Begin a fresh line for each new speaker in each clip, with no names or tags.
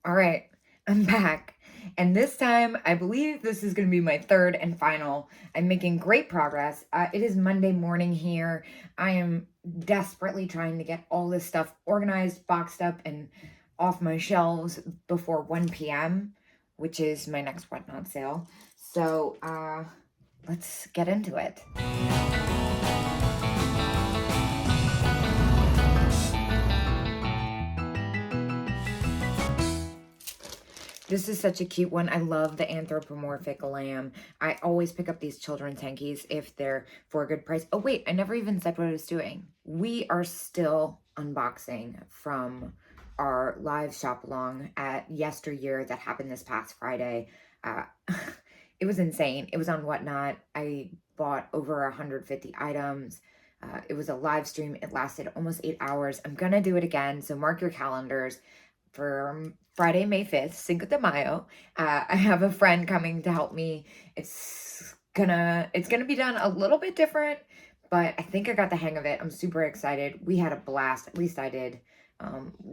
All right, I'm back. And this time, I believe this is going to be my third and final. I'm making great progress. It is Monday morning here. I am desperately trying to get all this stuff organized, boxed up, and off my shelves before 1 p.m., which is my next whatnot sale. So, let's get into it. This is such a cute one. I love the anthropomorphic lamb. I always pick up these children's hankies if they're for a good price. Oh, wait, I never even said what I was doing. We are still unboxing from our live shop along at Yesteryear that happened this past Friday. Uh, it was insane. It was on Whatnot. I bought over 150 items. It was a live stream. It lasted almost 8 hours. I'm going to do it again, so mark your calendars for Friday, May 5th, Cinco de Mayo. I have a friend coming to help me. It's gonna be done a little bit different, but I think I got the hang of it. I'm super excited. We had a blast. At least I did,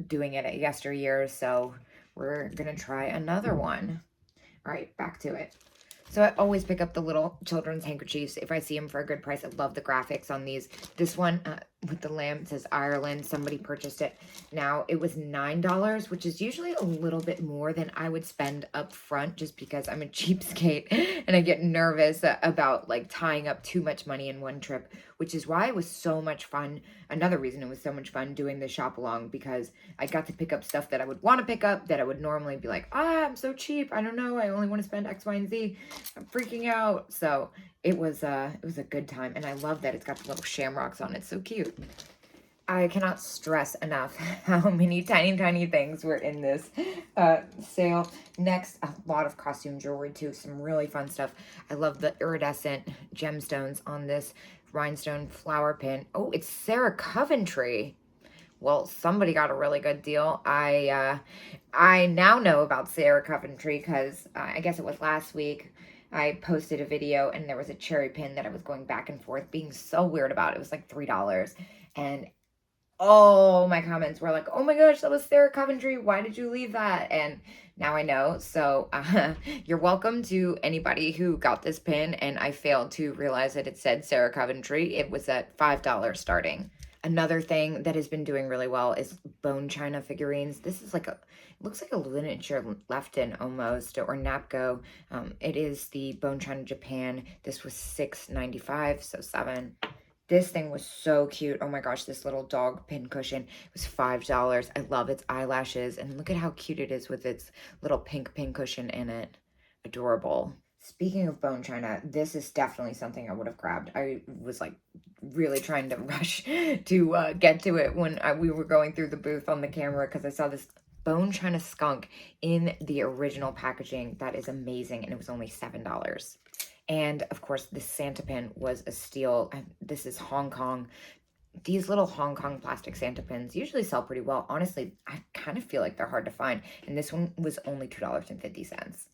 doing it at Yesteryear. So we're gonna try another one. All right, back to it. So I always pick up the little children's handkerchiefs if I see them for a good price. I love the graphics on these. This one with the lamb says Ireland. Somebody purchased it. Now it was $9, which is usually a little bit more than I would spend up front just because I'm a cheapskate and I get nervous about like tying up too much money in one trip, which is why it was so much fun. Another reason it was so much fun doing the shop along, because I got to pick up stuff that I would want to pick up that I would normally be like, I'm so cheap. I don't know. I only want to spend X, Y, and Z. I'm freaking out. So it was a good time. And I love that it's got the little shamrocks on it. So cute. I cannot stress enough how many tiny things were in this sale. Next, a lot of costume jewelry too. Some really fun stuff. I love the iridescent gemstones on this rhinestone flower pin. Oh, it's Sarah Coventry. Well, somebody got a really good deal. I now know about Sarah Coventry because I guess it was last week. I posted a video and there was a cherry pin that I was going back and forth being so weird about. It was like $3. And all my comments were like, oh my gosh, that was Sarah Coventry. Why did you leave that? And now I know. So you're welcome to anybody who got this pin. And I failed to realize that it said Sarah Coventry. It was at $5 starting. Another thing that has been doing really well is bone china figurines. This is like it looks like a miniature Lefton almost, or Napco. It is the bone china Japan. This was $6.95, so $7. This thing was so cute. Oh my gosh, this little dog pin cushion was $5. I love its eyelashes, and look at how cute it is with its little pink pin cushion in it. Adorable. Speaking of bone china, this is definitely something I would have grabbed. I was like really trying to rush to get to it when we were going through the booth on the camera because I saw this bone china skunk in the original packaging. That is amazing, and it was only $7. And of course, the Santa pin was a steal. This is Hong Kong. These little Hong Kong plastic Santa pins usually sell pretty well. Honestly, I kind of feel like they're hard to find. And this one was only $2.50.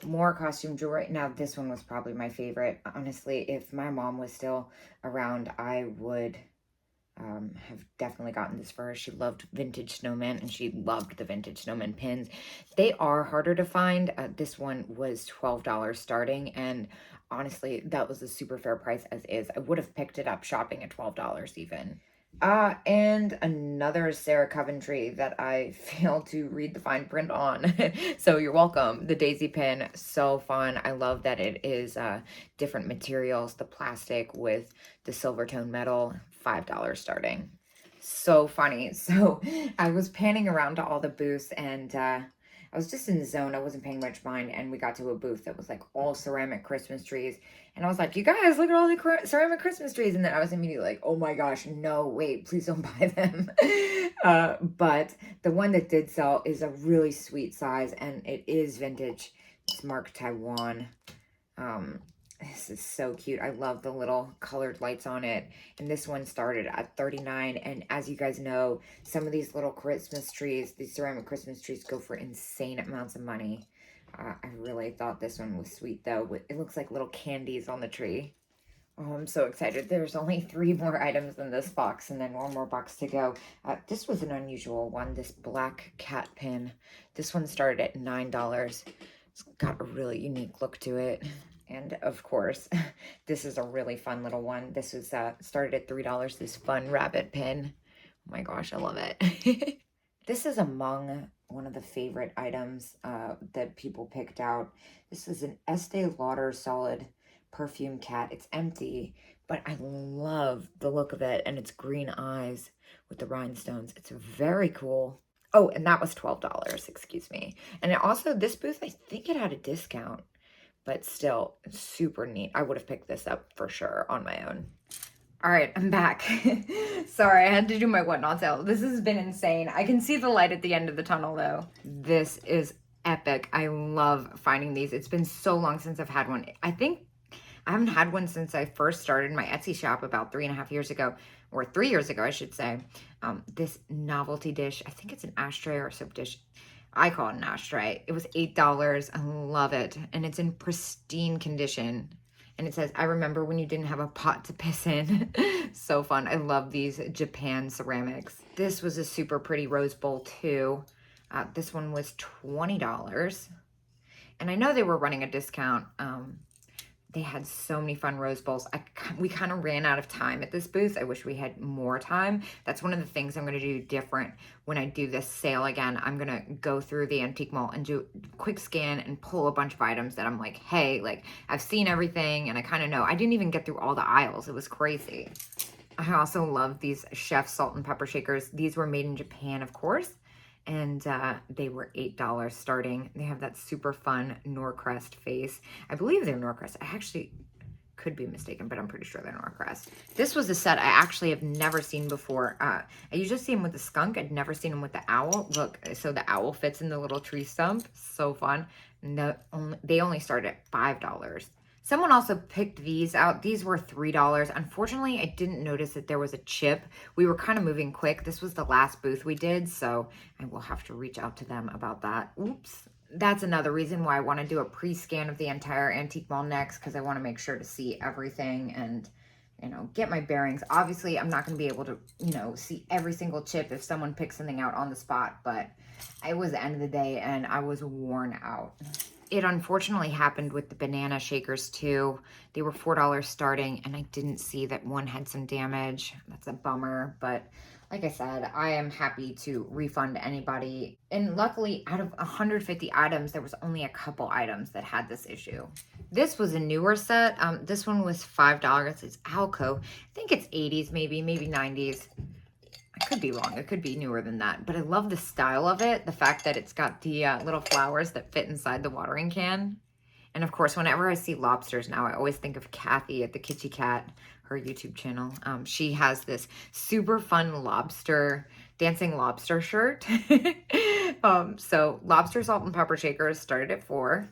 More costume jewelry. Now, this one was probably my favorite. Honestly, if my mom was still around, I would have definitely gotten this for her. She loved vintage snowmen, and she loved the vintage snowman pins. They are harder to find. This one was $12 starting, and honestly, that was a super fair price as is. I would have picked it up shopping at $12 even. And another Sarah Coventry that I failed to read the fine print on. So you're welcome. The daisy pin, so fun. I love that it is different materials, the plastic with the silver tone metal, $5 starting. So funny. So I was panning around to all the booths, and I was just in the zone. I wasn't paying much mind, and we got to a booth that was like all ceramic Christmas trees. And I was like, you guys, look at all the ceramic Christmas trees. And then I was immediately like, oh my gosh, no, wait, please don't buy them. But the one that did sell is a really sweet size, and it is vintage. It's marked Taiwan. This is so cute. I love the little colored lights on it. And this one started at $39. And as you guys know, some of these little Christmas trees, these ceramic Christmas trees, go for insane amounts of money. I really thought this one was sweet, though. It looks like little candies on the tree. Oh, I'm so excited. There's only 3 more items in this box and then 1 more box to go. This was an unusual one, this black cat pin. This one started at $9. It's got a really unique look to it. And of course, this is a really fun little one. This was started at $3, this fun rabbit pin. Oh my gosh, I love it. This is among one of the favorite items that people picked out. This is an Estee Lauder Solid Perfume Cat. It's empty, but I love the look of it and its green eyes with the rhinestones. It's very cool. Oh, and that was $12, excuse me. And it also, this booth, I think it had a discount, but still, it's super neat. I would have picked this up for sure on my own. All right, I'm back. Sorry, I had to do my whatnot sale. This has been insane. I can see the light at the end of the tunnel though. This is epic. I love finding these. It's been so long since I've had one. I think I haven't had one since I first started my Etsy shop about 3.5 years ago, or 3 years ago, I should say. This novelty dish, I think it's an ashtray or a soap dish. I call it an ashtray. It was $8. I love it. And it's in pristine condition. And it says, I remember when you didn't have a pot to piss in. So fun. I love these Japan ceramics. This was a super pretty rose bowl too. This one was $20. And I know they were running a discount. They had so many fun rose bowls. We kind of ran out of time at this booth. I wish we had more time. That's one of the things I'm going to do different when I do this sale again. I'm going to go through the antique mall and do a quick scan and pull a bunch of items that I'm like, hey, like I've seen everything and I kind of know. I didn't even get through all the aisles. It was crazy. I also love these Chef salt and pepper shakers. These were made in Japan, of course. And they were $8 starting. They have that super fun Norcrest face. I believe they're Norcrest. I actually could be mistaken, but I'm pretty sure they're Norcrest. This was a set I actually have never seen before. I usually see them with the skunk. I'd never seen them with the owl. Look, so the owl fits in the little tree stump. So fun. No, they only start at $5. Someone also picked these out. These were $3. Unfortunately, I didn't notice that there was a chip. We were kind of moving quick. This was the last booth we did, so I will have to reach out to them about that. Oops. That's another reason why I want to do a pre-scan of the entire antique mall next, because I want to make sure to see everything and, you know, get my bearings. Obviously, I'm not going to be able to, you know, see every single chip if someone picks something out on the spot, but it was the end of the day and I was worn out. It unfortunately happened with the banana shakers too. They were $4 starting and I didn't see that one had some damage. That's a bummer, but like I said, I am happy to refund anybody. And luckily, out of 150 items, there was only a couple items that had this issue. This was a newer set. This one was $5. It's Alco. I think it's 80s, maybe 90s. I could be wrong. It could be newer than that. But I love the style of it. The fact that it's got the little flowers that fit inside the watering can. And of course, whenever I see lobsters now, I always think of Kathy at the Kitschy Cat, her YouTube channel. She has this super fun lobster, dancing lobster shirt. So lobster salt and pepper shakers started at $4.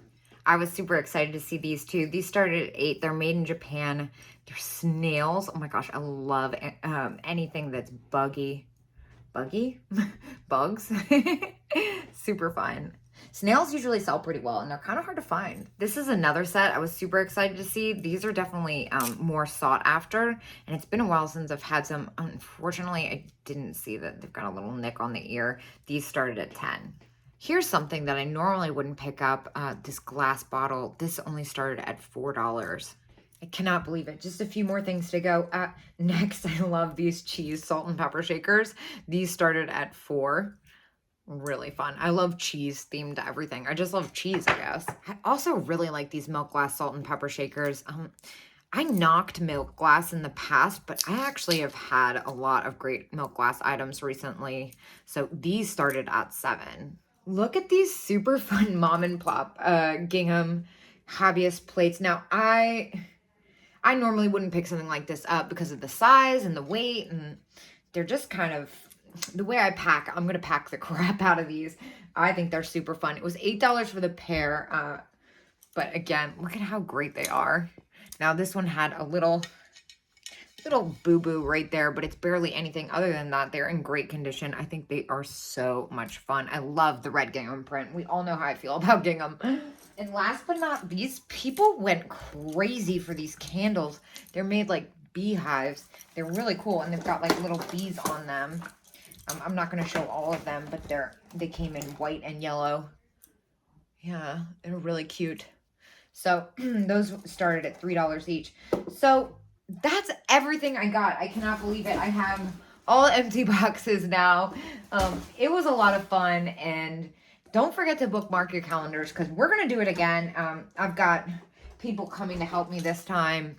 I was super excited to see these too. These started at $8. They're made in Japan. They're snails. Oh my gosh, I love anything that's buggy. Buggy? Bugs? Super fun. Snails usually sell pretty well and they're kind of hard to find. This is another set I was super excited to see. These are definitely more sought after, and it's been a while since I've had some. Unfortunately, I didn't see that they've got a little nick on the ear. These started at $10. Here's something that I normally wouldn't pick up, this glass bottle. This only started at $4. I cannot believe it. Just a few more things to go. Next, I love these cheese salt and pepper shakers. These started at $4. Really fun. I love cheese themed everything. I just love cheese, I guess. I also really like these milk glass salt and pepper shakers. I knocked milk glass in the past, but I actually have had a lot of great milk glass items recently. So these started at $7. Look at these super fun mom and pop gingham hobbyist plates. Now, I normally wouldn't pick something like this up because of the size and the weight, and they're just kind of, the way I pack, I'm going to pack the crap out of these. I think they're super fun. It was $8 for the pair, but again, look at how great they are. Now, this one had a little boo-boo right there, but it's barely anything other than that. They're in great condition. I think they are so much fun. I love the red gingham print. We all know how I feel about gingham. And last but not least, people went crazy for these candles. They're made like beehives. They're really cool, and they've got like little bees on them. I'm not going to show all of them, but they came in white and yellow. Yeah, they're really cute. So those started at $3 each. So that's everything I got. I cannot believe it. I have all empty boxes now. It was a lot of fun, and don't forget to bookmark your calendars because we're going to do it again. I've got people coming to help me this time.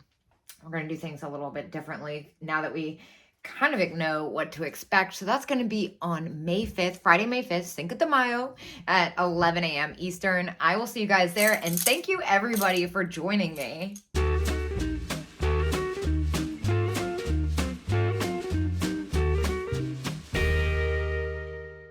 We're going to do things a little bit differently now that we kind of know what to expect. So that's going to be on May 5th, Friday, May 5th, Cinco de Mayo at 11 a.m. Eastern. I will see you guys there. And thank you everybody for joining me.